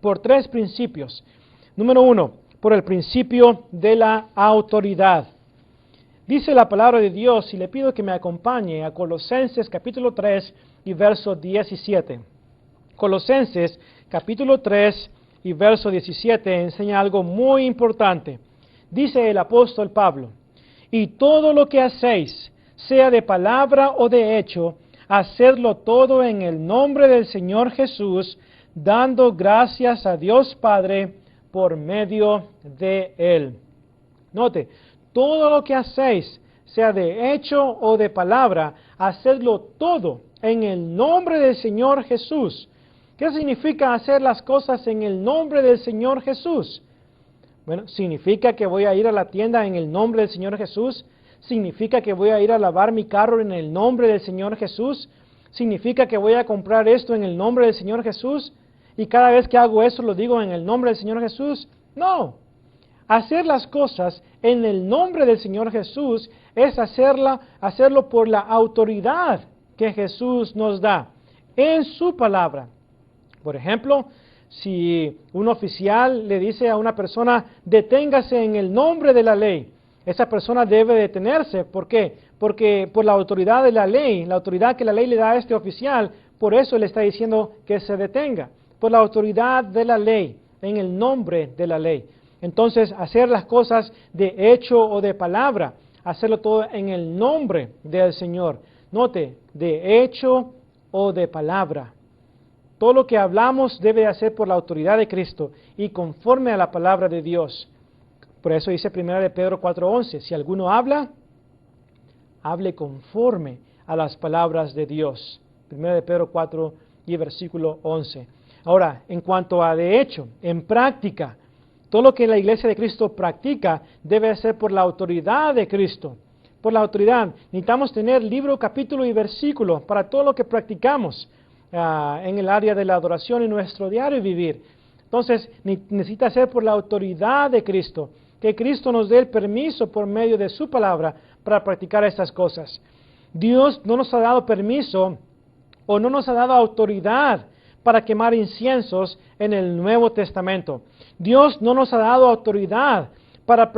por tres principios. Número uno, por el principio de la autoridad. Dice la palabra de Dios, y le pido que me acompañe a Colosenses capítulo 3 y verso 17. Colosenses capítulo 3 y verso 17 enseña algo muy importante. Dice el apóstol Pablo, y todo lo que hacéis, sea de palabra o de hecho, hacedlo todo en el nombre del Señor Jesús, dando gracias a Dios Padre por medio de Él. Note, todo lo que hacéis, sea de hecho o de palabra, hacedlo todo en el nombre del Señor Jesús. ¿Qué significa hacer las cosas en el nombre del Señor Jesús? Bueno, significa que voy a ir a la tienda en el nombre del Señor Jesús. Significa que voy a ir a lavar mi carro en el nombre del Señor Jesús. Significa que voy a comprar esto en el nombre del Señor Jesús. Y cada vez que hago eso lo digo en el nombre del Señor Jesús. No. Hacer las cosas en el nombre del Señor Jesús es hacerlo por la autoridad que Jesús nos da en su palabra. Por ejemplo, si un oficial le dice a una persona, deténgase en el nombre de la ley, esa persona debe detenerse. ¿Por qué? Porque por la autoridad de la ley, la autoridad que la ley le da a este oficial, por eso le está diciendo que se detenga. Por la autoridad de la ley, en el nombre de la ley. Entonces, hacer las cosas de hecho o de palabra, hacerlo todo en el nombre del Señor. Note, de hecho o de palabra. Todo lo que hablamos debe hacer por la autoridad de Cristo y conforme a la palabra de Dios. Por eso dice 1 de Pedro 4:11, si alguno habla, hable conforme a las palabras de Dios. 1 de Pedro 4 y versículo 11. Ahora, en cuanto a de hecho, en práctica, todo lo que la iglesia de Cristo practica debe ser por la autoridad de Cristo. Por la autoridad. Necesitamos tener libro, capítulo y versículo para todo lo que practicamos en el área de la adoración en nuestro diario vivir. Entonces, necesita ser por la autoridad de Cristo. Que Cristo nos dé el permiso por medio de su palabra para practicar estas cosas. Dios no nos ha dado permiso o no nos ha dado autoridad para quemar inciensos en el Nuevo Testamento. Dios no nos ha dado autoridad para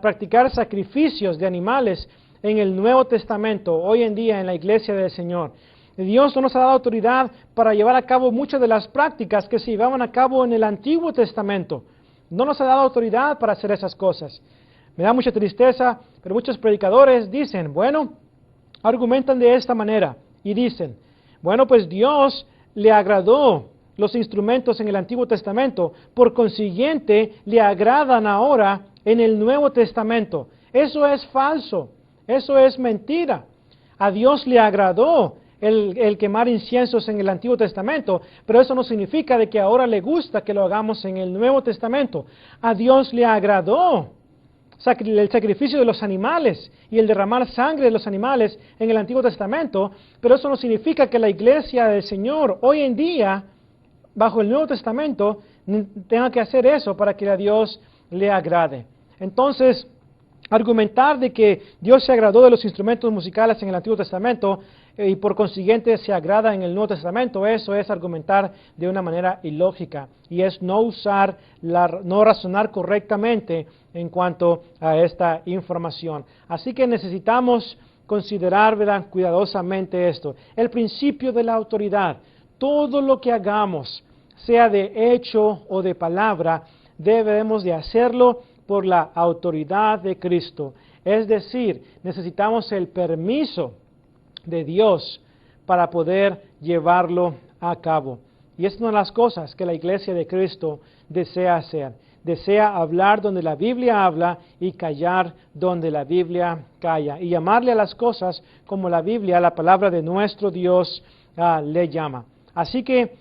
practicar sacrificios de animales en el Nuevo Testamento, hoy en día en la iglesia del Señor. Dios no nos ha dado autoridad para llevar a cabo muchas de las prácticas que se llevaban a cabo en el Antiguo Testamento. No nos ha dado autoridad para hacer esas cosas. Me da mucha tristeza, pero muchos predicadores dicen, bueno, argumentan de esta manera y dicen, bueno, pues Dios le agradó los instrumentos en el Antiguo Testamento, por consiguiente le agradan ahora en el Nuevo Testamento. Eso es falso, eso es mentira. A Dios le agradó el quemar inciensos en el Antiguo Testamento, pero eso no significa de que ahora le gusta que lo hagamos en el Nuevo Testamento. A Dios le agradó el sacrificio de los animales y el derramar sangre de los animales en el Antiguo Testamento, pero eso no significa que la iglesia del Señor hoy en día, bajo el Nuevo Testamento, tenga que hacer eso para que a Dios le agrade. Entonces, argumentar de que Dios se agradó de los instrumentos musicales en el Antiguo Testamento y por consiguiente se agrada en el Nuevo Testamento, eso es argumentar de una manera ilógica y es no razonar correctamente en cuanto a esta información. Así que necesitamos considerar, ¿verdad?, cuidadosamente esto. El principio de la autoridad. Todo lo que hagamos, sea de hecho o de palabra, debemos de hacerlo por la autoridad de Cristo. Es decir, necesitamos el permiso de Dios para poder llevarlo a cabo. Y es una de las cosas que la iglesia de Cristo desea hacer. Desea hablar donde la Biblia habla y callar donde la Biblia calla. Y llamarle a las cosas como la Biblia, la palabra de nuestro Dios, le llama. Así que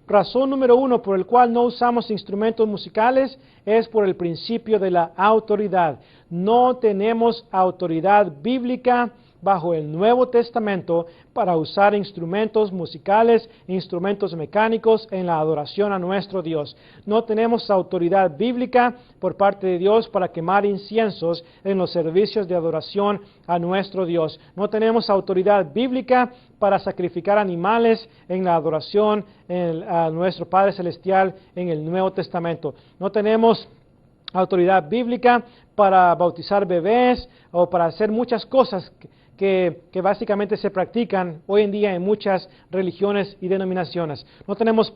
razón número uno por el cual no usamos instrumentos musicales es por el principio de la autoridad. No tenemos autoridad bíblica bajo el Nuevo Testamento para usar instrumentos musicales, instrumentos mecánicos en la adoración a nuestro Dios. No tenemos autoridad bíblica por parte de Dios para quemar inciensos en los servicios de adoración a nuestro Dios. No tenemos autoridad bíblica para sacrificar animales en la adoración a nuestro Padre Celestial en el Nuevo Testamento. No tenemos autoridad bíblica para bautizar bebés o para hacer muchas cosas que básicamente se practican hoy en día en muchas religiones y denominaciones. No tenemos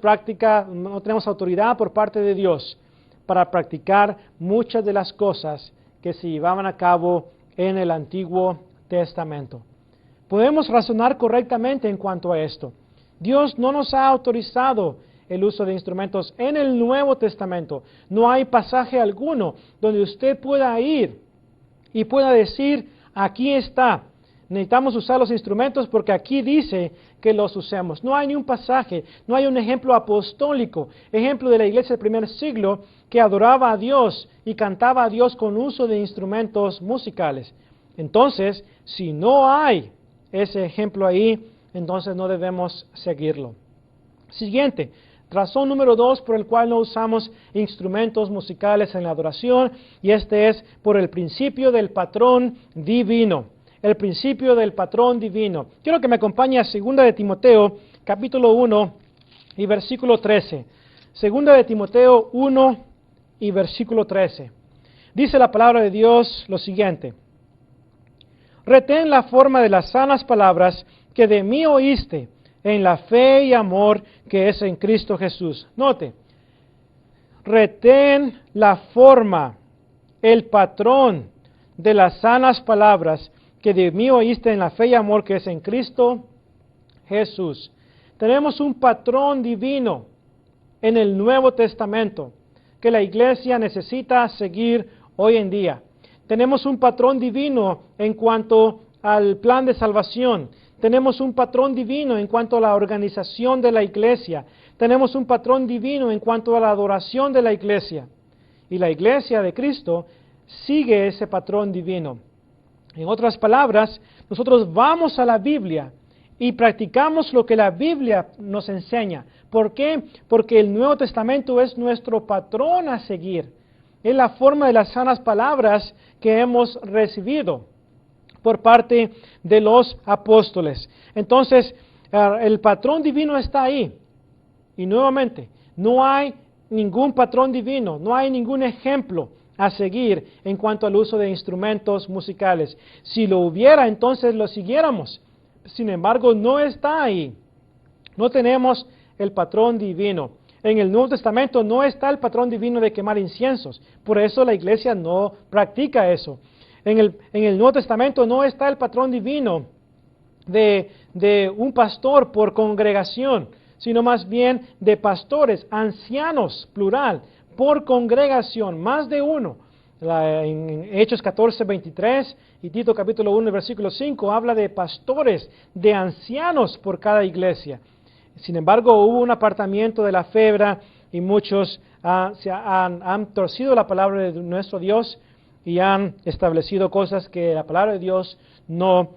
autoridad por parte de Dios para practicar muchas de las cosas que se llevaban a cabo en el Antiguo Testamento. Podemos razonar correctamente en cuanto a esto. Dios no nos ha autorizado el uso de instrumentos en el Nuevo Testamento. No hay pasaje alguno donde usted pueda ir y pueda decir, aquí está, necesitamos usar los instrumentos porque aquí dice que los usemos. No hay ni un pasaje, no hay un ejemplo apostólico, ejemplo de la iglesia del primer siglo que adoraba a Dios y cantaba a Dios con uso de instrumentos musicales. Entonces, si no hay ese ejemplo ahí, entonces no debemos seguirlo. Siguiente, razón número 2 por el cual no usamos instrumentos musicales en la adoración, y este es por el principio del patrón divino. El principio del patrón divino. Quiero que me acompañe a 2 de Timoteo, capítulo 1 y versículo 13. 2 de Timoteo 1 y versículo 13. Dice la palabra de Dios lo siguiente: retén la forma de las sanas palabras que de mí oíste, en la fe y amor que es en Cristo Jesús. Note, retén la forma, el patrón de las sanas palabras que de mí oíste en la fe y amor que es en Cristo Jesús. Tenemos un patrón divino en el Nuevo Testamento que la iglesia necesita seguir hoy en día. Tenemos un patrón divino en cuanto al plan de salvación. Tenemos un patrón divino en cuanto a la organización de la iglesia. Tenemos un patrón divino en cuanto a la adoración de la iglesia. Y la iglesia de Cristo sigue ese patrón divino. En otras palabras, nosotros vamos a la Biblia y practicamos lo que la Biblia nos enseña. ¿Por qué? Porque el Nuevo Testamento es nuestro patrón a seguir. Es la forma de las sanas palabras que hemos recibido por parte de los apóstoles. Entonces, el patrón divino está ahí. Y nuevamente, no hay ningún patrón divino, no hay ningún ejemplo a seguir en cuanto al uso de instrumentos musicales. Si lo hubiera, entonces lo siguiéramos. Sin embargo, no está ahí. No tenemos el patrón divino. En el Nuevo Testamento no está el patrón divino de quemar inciensos. Por eso la iglesia no practica eso. En el Nuevo Testamento no está el patrón divino de un pastor por congregación, sino más bien de pastores, ancianos, plural, por congregación, más de uno. En Hechos 14, 23 y Tito capítulo 1, versículo 5, habla de pastores, de ancianos por cada iglesia. Sin embargo, hubo un apartamiento de la fe y muchos han torcido la palabra de nuestro Dios y han establecido cosas que la palabra de Dios no